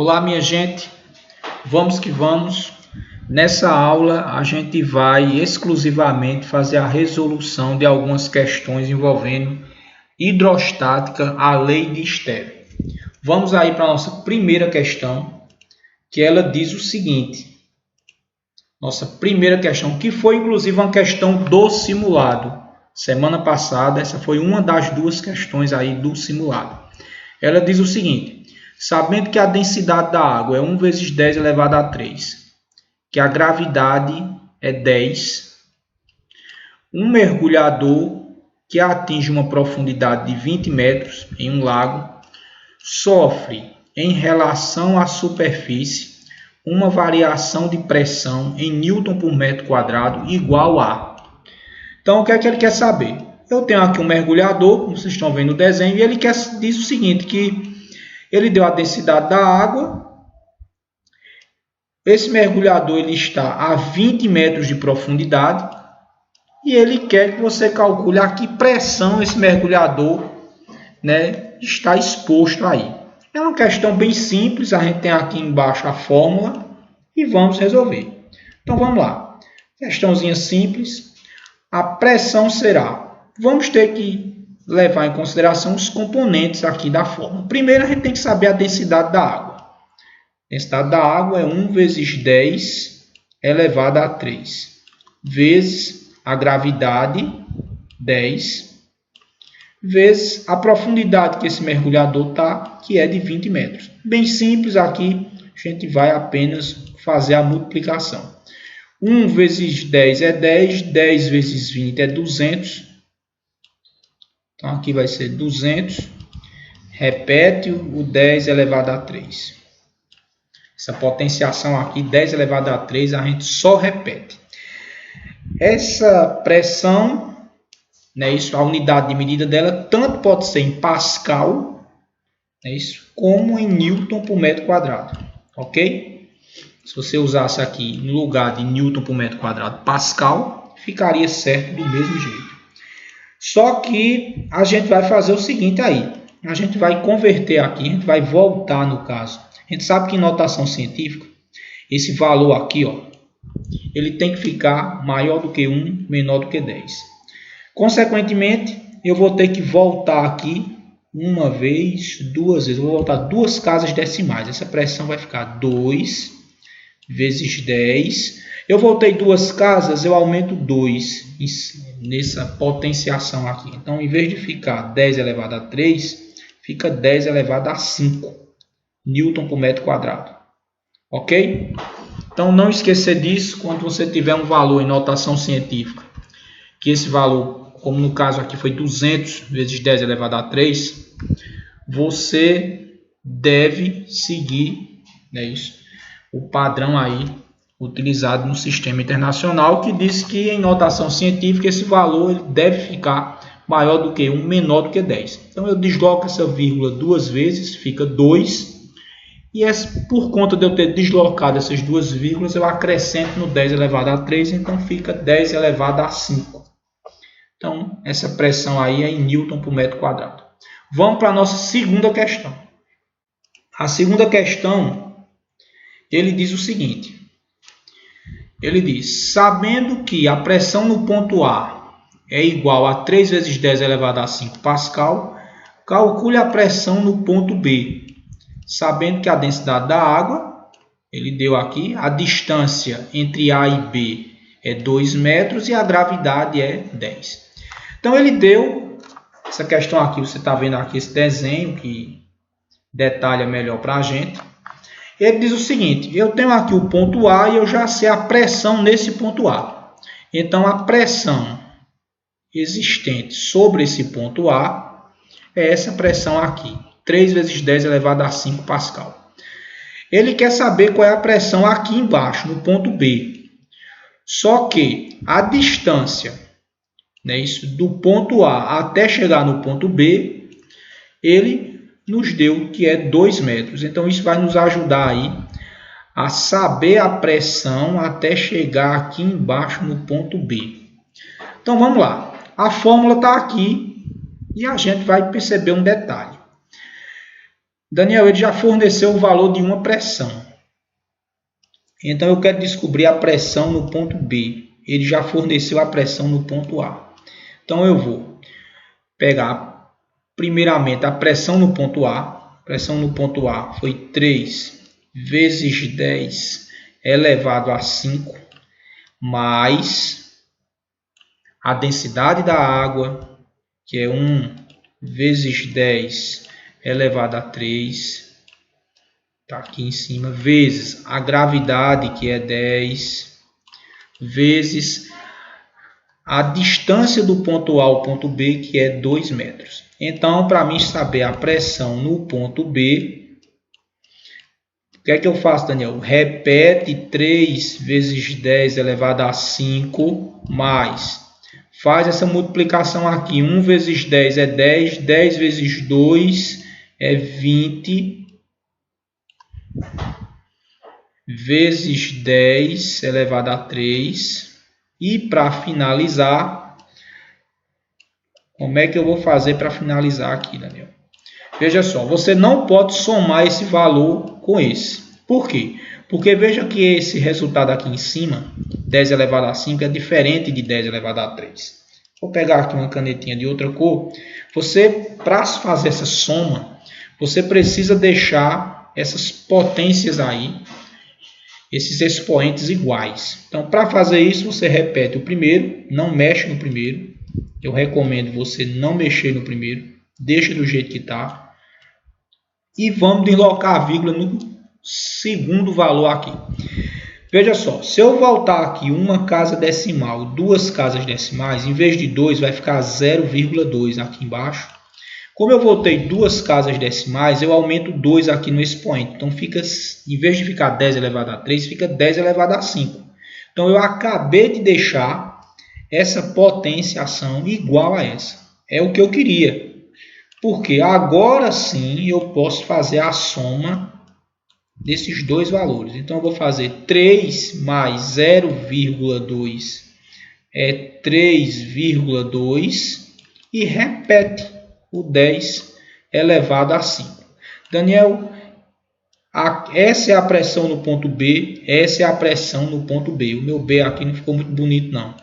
Olá, minha gente, vamos que vamos. Nessa aula a gente vai exclusivamente fazer a resolução de algumas questões envolvendo hidrostática, a lei de Stern. Vamos aí para a nossa primeira questão, que ela diz o seguinte. Nossa primeira questão, que foi inclusive uma questão do simulado. Semana passada, essa foi uma das duas questões aí do simulado. Ela diz o seguinte: sabendo que a densidade da água é 1 vezes 10 elevado a 3, que a gravidade é 10, um mergulhador que atinge uma profundidade de 20 metros em um lago sofre, em relação à superfície, uma variação de pressão em Newton por metro quadrado igual a... Então, o que é que ele quer saber? Eu tenho aqui um mergulhador, como vocês estão vendo no desenho, e ele diz o seguinte, que ele deu a densidade da água. Esse mergulhador ele está a 20 metros de profundidade e ele quer que você calcule a que pressão esse mergulhador, está exposto aí. É uma questão bem simples, a gente tem aqui embaixo a fórmula e vamos resolver. Então vamos lá. Questãozinha simples. A pressão será... Vamos ter que levar em consideração os componentes aqui da fórmula. Primeiro a gente tem que saber a densidade da água. A densidade da água é 1 vezes 10 elevado a 3 vezes a gravidade, 10, vezes a profundidade que esse mergulhador está, que é de 20 metros. Bem simples aqui, a gente vai apenas fazer a multiplicação. 1 vezes 10 é 10, 10 vezes 20 é 200. Então aqui vai ser 200. Repete o 10 elevado a 3. Essa potenciação aqui, 10 elevado a 3, a gente só repete. Essa pressão, a unidade de medida dela, tanto pode ser em Pascal, como em Newton por metro quadrado. Ok? Se você usasse aqui, no lugar de Newton por metro quadrado, Pascal, ficaria certo do mesmo jeito. Só que a gente vai fazer o seguinte aí. A gente vai converter aqui, a gente vai voltar no caso. A gente sabe que em notação científica, esse valor aqui, ele tem que ficar maior do que 1, menor do que 10. Consequentemente, eu vou ter que voltar aqui uma vez, duas vezes. Eu vou voltar duas casas decimais. Essa pressão vai ficar 2 vezes 10. Eu voltei duas casas, eu aumento 2 nessa potenciação aqui. Então, em vez de ficar 10 elevado a 3, fica 10 elevado a 5 Newton por metro quadrado. Ok? Então, não esquecer disso quando você tiver um valor em notação científica. Que esse valor, como no caso aqui foi 200 vezes 10 elevado a 3, você deve seguir o padrão aí utilizado no sistema internacional, que diz que em notação científica esse valor ele deve ficar maior do que 1, menor do que 10. Então eu desloco essa vírgula duas vezes, fica 2. E por conta de eu ter deslocado essas duas vírgulas, eu acrescento no 10 elevado a 3, então fica 10 elevado a 5. Então essa pressão aí é em Newton por metro quadrado. Vamos para a nossa segunda questão. A segunda questão, ele diz o seguinte. Ele diz, sabendo que a pressão no ponto A é igual a 3 vezes 10 elevado a 5 Pascal, calcule a pressão no ponto B. Sabendo que a densidade da água, ele deu aqui, a distância entre A e B é 2 metros e a gravidade é 10. Então ele deu, essa questão aqui, você está vendo aqui esse desenho que detalha melhor para a gente. Ele diz o seguinte, eu tenho aqui o ponto A e eu já sei a pressão nesse ponto A. Então, a pressão existente sobre esse ponto A é essa pressão aqui, 3 vezes 10 elevado a 5 Pascal. Ele quer saber qual é a pressão aqui embaixo, no ponto B. Só que a distância do ponto A até chegar no ponto B, ele nos deu que é 2 metros. Então, isso vai nos ajudar aí a saber a pressão até chegar aqui embaixo no ponto B. Então, vamos lá. A fórmula está aqui e a gente vai perceber um detalhe. Daniel, ele já forneceu o valor de uma pressão. Então eu quero descobrir a pressão no ponto B. Ele já forneceu a pressão no ponto A. Então eu vou pegar primeiramente a pressão no ponto A. A pressão no ponto A foi 3 vezes 10 elevado a 5 mais a densidade da água, que é 1 vezes 10 elevado a 3, está aqui em cima, vezes a gravidade, que é 10, vezes a distância do ponto A ao ponto B, que é 2 metros. Então, para mim saber a pressão no ponto B, o que é que eu faço, Daniel? Repete 3 vezes 10 elevado a 5, mais... Faz essa multiplicação aqui. 1 vezes 10 é 10. 10 vezes 2 é 20. Vezes 10 elevado a 3. E para finalizar, como é que eu vou fazer para finalizar aqui, Daniel? Veja só, você não pode somar esse valor com esse. Por quê? Porque veja que esse resultado aqui em cima, 10 elevado a 5, é diferente de 10 elevado a 3. Vou pegar aqui uma canetinha de outra cor. Você, para fazer essa soma, você precisa deixar essas potências aí, esses expoentes iguais. Então, para fazer isso, você repete o primeiro, não mexe no primeiro. Eu recomendo você não mexer no primeiro, deixa do jeito que está. E vamos deslocar a vírgula no segundo valor aqui. Veja só, se eu voltar aqui uma casa decimal, duas casas decimais, em vez de 2 vai ficar 0,2 aqui embaixo. Como eu voltei duas casas decimais, eu aumento 2 aqui no expoente. Então, fica, em vez de ficar 10 elevado a 3, fica 10 elevado a 5. Então, eu acabei de deixar essa potenciação igual a essa. É o que eu queria. Porque agora sim eu posso fazer a soma desses dois valores. Então, eu vou fazer 3 mais 0,2 é 3,2 e repete o 10 elevado a 5. Daniel, essa é a pressão no ponto B, essa é a pressão no ponto B. O meu B aqui não ficou muito bonito, não.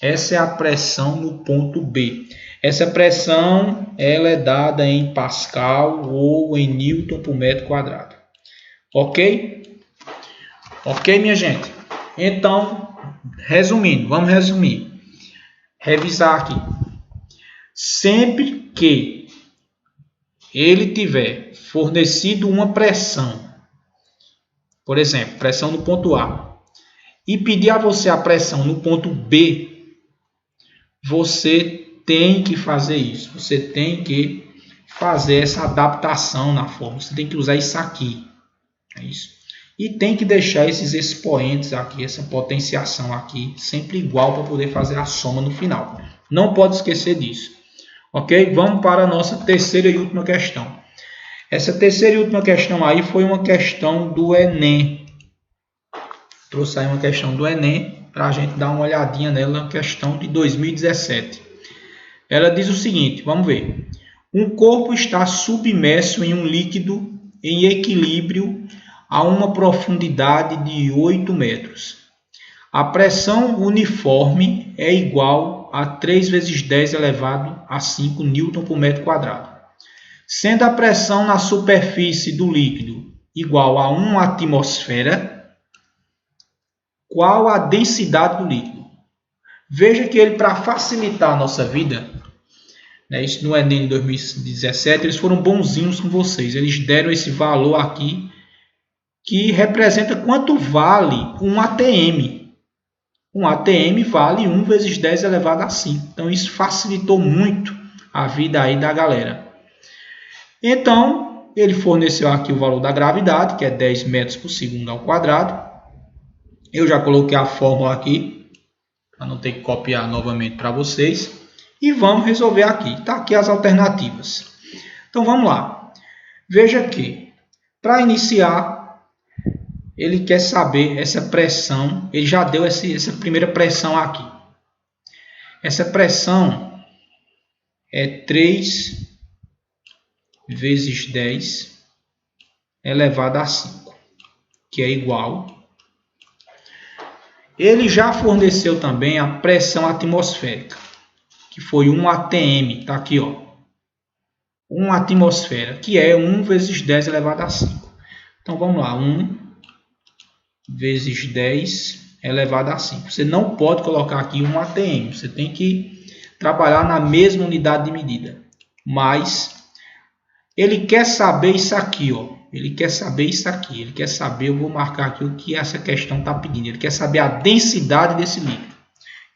Essa é a pressão no ponto B. Essa pressão ela é dada em Pascal ou em Newton por metro quadrado. Ok? Ok, minha gente? Então, resumindo, vamos resumir. Revisar aqui. Sempre que ele tiver fornecido uma pressão, por exemplo, pressão no ponto A, e pedir a você a pressão no ponto B, você tem que fazer isso. Você tem que fazer essa adaptação na fórmula. Você tem que usar isso aqui. É isso. E tem que deixar esses expoentes aqui, essa potenciação aqui, sempre igual para poder fazer a soma no final. Não pode esquecer disso. Ok? Vamos para a nossa terceira e última questão. Essa terceira e última questão aí foi uma questão do Enem. Trouxe aí uma questão do Enem para a gente dar uma olhadinha nela, uma questão de 2017. Ela diz o seguinte, vamos ver. Um corpo está submerso em um líquido em equilíbrio a uma profundidade de 8 metros. A pressão uniforme é igual a 3 vezes 10 elevado a 5 Newton por metro quadrado. Sendo a pressão na superfície do líquido igual a 1 atmosfera, qual a densidade do líquido? Veja que ele, para facilitar a nossa vida, né, isso no Enem de 2017, eles foram bonzinhos com vocês. Eles deram esse valor aqui, que representa quanto vale um ATM. Um ATM vale 1 vezes 10 elevado a 5. Então, isso facilitou muito a vida aí da galera. Então, ele forneceu aqui o valor da gravidade, que é 10 metros por segundo ao quadrado. Eu já coloquei a fórmula aqui, para não ter que copiar novamente para vocês. E vamos resolver aqui. Está aqui as alternativas. Então, vamos lá. Veja que, para iniciar, ele quer saber essa pressão. Ele já deu essa primeira pressão aqui. Essa pressão é 3 vezes 10 elevado a 5, que é igual. Ele já forneceu também a pressão atmosférica, que foi 1 atm, tá aqui, ó. 1 atmosfera, que é 1 vezes 10 elevado a 5. Então vamos lá, 1 vezes 10 elevado a 5. Você não pode colocar aqui 1 atm, você tem que trabalhar na mesma unidade de medida. Mas ele quer saber isso aqui, ó. Ele quer saber isso aqui. Ele quer saber, eu vou marcar aqui o que essa questão está pedindo. Ele quer saber a densidade desse líquido.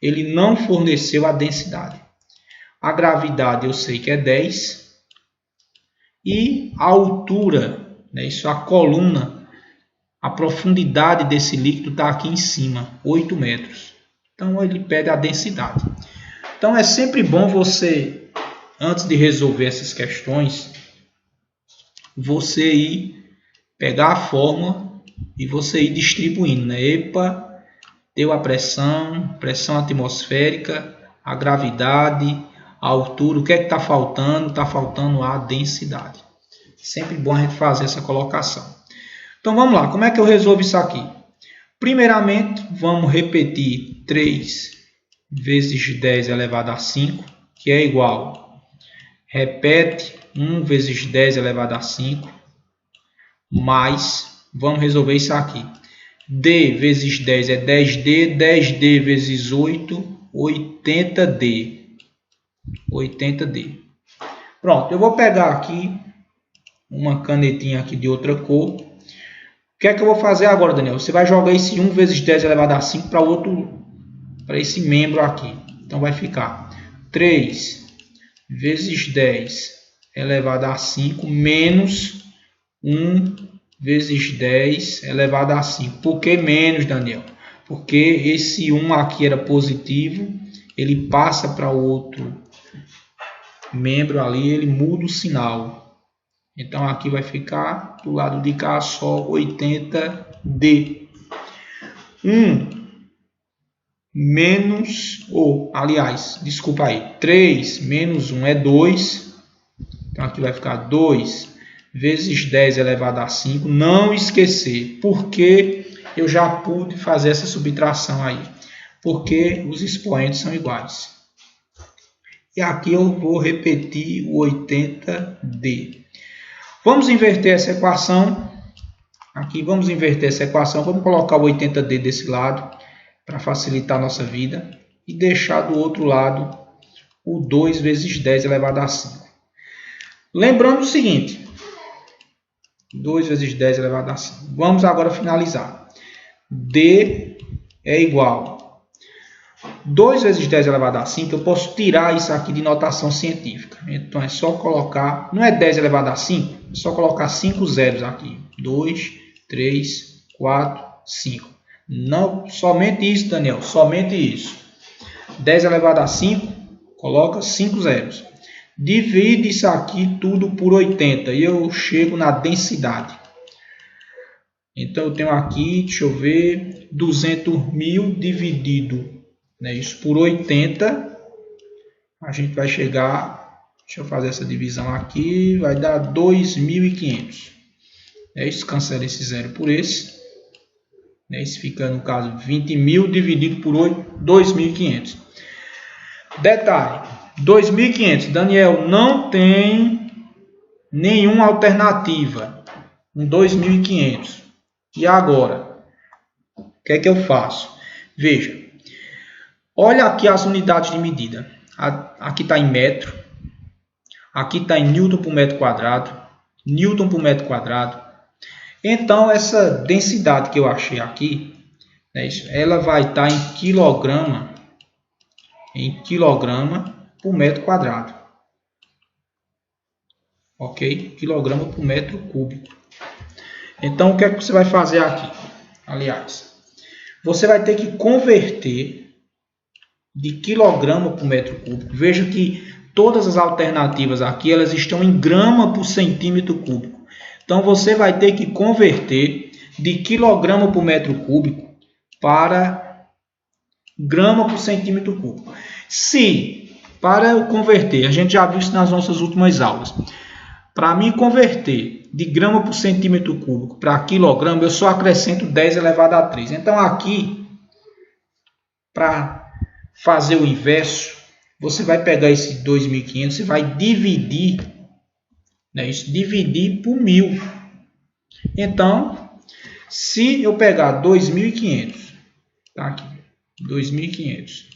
Ele não forneceu a densidade. A gravidade eu sei que é 10. E a altura, né, isso é a coluna, a profundidade desse líquido está aqui em cima, 8 metros. Então ele pede a densidade. Então é sempre bom você, antes de resolver essas questões, você ir pegar a fórmula e você ir distribuindo, né? EPA deu a pressão, pressão atmosférica, a gravidade, a altura, o que é que está faltando? Está faltando a densidade. Sempre bom a gente fazer essa colocação. Então vamos lá, como é que eu resolvo isso aqui? Primeiramente, vamos repetir 3 vezes 10 elevado a 5, que é igual. Repete 1 vezes 10 elevado a 5, mais, vamos resolver isso aqui. D vezes 10 é 10D, 10D vezes 8, 80D. 80D. Pronto, eu vou pegar aqui uma canetinha aqui de outra cor. O que é que eu vou fazer agora, Daniel? Você vai jogar esse 1 vezes 10 elevado a 5 para esse membro aqui. Então vai ficar 3 vezes 10 elevado a 5 menos 1 vezes 10 elevado a 5. Por que menos, Daniel? Porque esse 1 aqui era positivo, ele passa para o outro membro ali, ele muda o sinal. Então aqui vai ficar do lado de cá só 80D. 1 menos, aliás, desculpa aí, 3 menos 1 é 2. Então aqui vai ficar 2 vezes 10 elevado a 5. Não esquecer, porque eu já pude fazer essa subtração aí. Porque os expoentes são iguais. E aqui eu vou repetir o 80D. Vamos inverter essa equação. Aqui vamos inverter essa equação. Vamos colocar o 80D desse lado para facilitar a nossa vida. E deixar do outro lado o 2 vezes 10 elevado a 5. Lembrando o seguinte. 2 vezes 10 elevado a 5. Vamos agora finalizar. D é igual. 2 vezes 10 elevado a 5, eu posso tirar isso aqui de notação científica. Então é só colocar, não é 10 elevado a 5, é só colocar 5 zeros aqui. 2, 3, 4, 5. Não, somente isso, Daniel, somente isso. 10 elevado a 5, coloca 5 zeros. Divide isso aqui tudo por 80 e eu chego na densidade. Então eu tenho aqui, deixa eu ver, 200.000 dividido, né, isso por 80, a gente vai chegar, deixa eu fazer essa divisão aqui, vai dar 2.500. Isso cancela esse zero por esse. Isso fica, no caso, 20.000 dividido por 2.500. Detalhe, 2.500, Daniel, não tem nenhuma alternativa em 2.500. E agora? O que é que eu faço? Veja. Olha aqui as unidades de medida. Aqui está em metro. Aqui está em newton por metro quadrado. Newton por metro quadrado. Então, essa densidade que eu achei aqui, né, ela vai estar em quilograma por metro quadrado. Ok? Quilograma por metro cúbico. Então, o que é que você vai fazer aqui? Aliás, você vai ter que converter de quilograma por metro cúbico. Veja que todas as alternativas aqui, elas estão em grama por centímetro cúbico. Então, você vai ter que converter de quilograma por metro cúbico para grama por centímetro cúbico. Se, para eu converter, a gente já viu isso nas nossas últimas aulas, Para mim converter de grama por centímetro cúbico para quilograma, eu só acrescento 10 elevado a 3. Então aqui, para fazer o inverso, você vai pegar esse 2.500, você vai dividir, né, isso, dividir por 1.000. Então, se eu pegar 2.500, tá aqui, 2.500,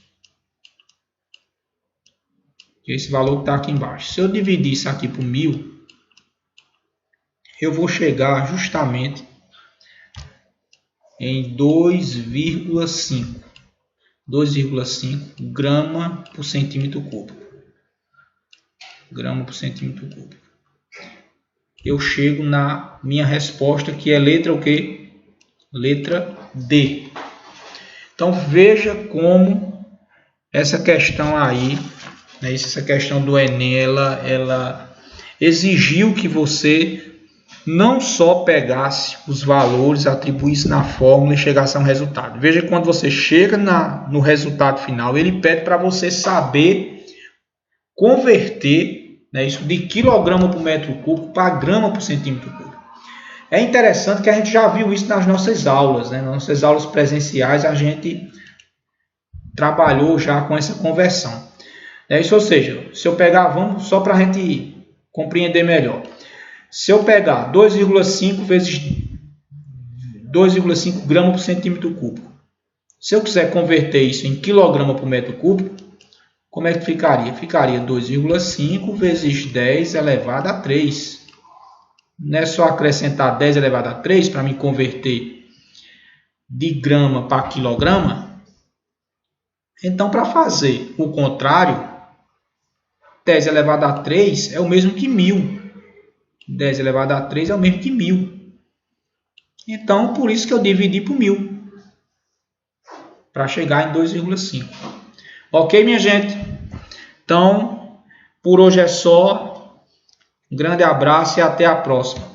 esse valor que está aqui embaixo, se eu dividir isso aqui por 1.000, eu vou chegar justamente em 2,5 grama por centímetro cúbico. Grama por centímetro cúbico. Eu chego na minha resposta, que é letra o quê? Letra D. Então veja como essa questão aí, né, essa questão do Enem, ela exigiu que você não só pegasse os valores, atribuísse na fórmula e chegasse a um resultado. Veja que quando você chega no resultado final, ele pede para você saber converter, né, isso de quilograma por metro cúbico para grama por centímetro cúbico. É interessante que a gente já viu isso nas nossas aulas, né? Nas nossas aulas presenciais a gente trabalhou já com essa conversão. Isso, ou seja, se eu pegar, vamos só para a gente compreender melhor. Se eu pegar 2,5 vezes 2,5 gramas por centímetro cúbico, se eu quiser converter isso em quilograma por metro cúbico, como é que ficaria? Ficaria 2,5 vezes 10 elevado a 3. Não é só acrescentar 10 elevado a 3 para me converter de grama para quilograma? Então, para fazer o contrário, 10 elevado a 3 é o mesmo que 1.000. 10 elevado a 3 é o mesmo que 1.000. Então, por isso que eu dividi por 1.000. Para chegar em 2,5. Ok, minha gente? Então, por hoje é só. Um grande abraço e até a próxima.